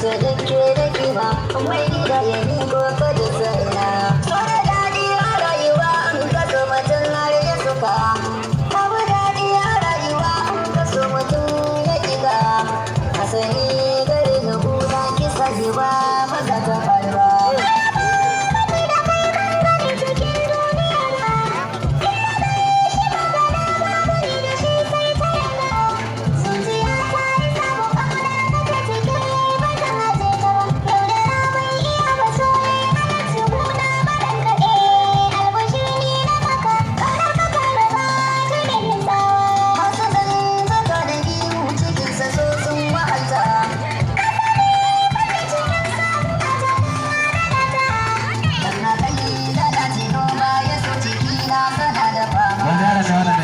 mace da ke da kima mai da ya ni gobe da sanna wani daɗi a rayuwa an kaso mutum har ya suka abu daɗi a rayuwa an kaso mutum ya kiga asali gare na kuna kisa zuba maza ta farba Wanda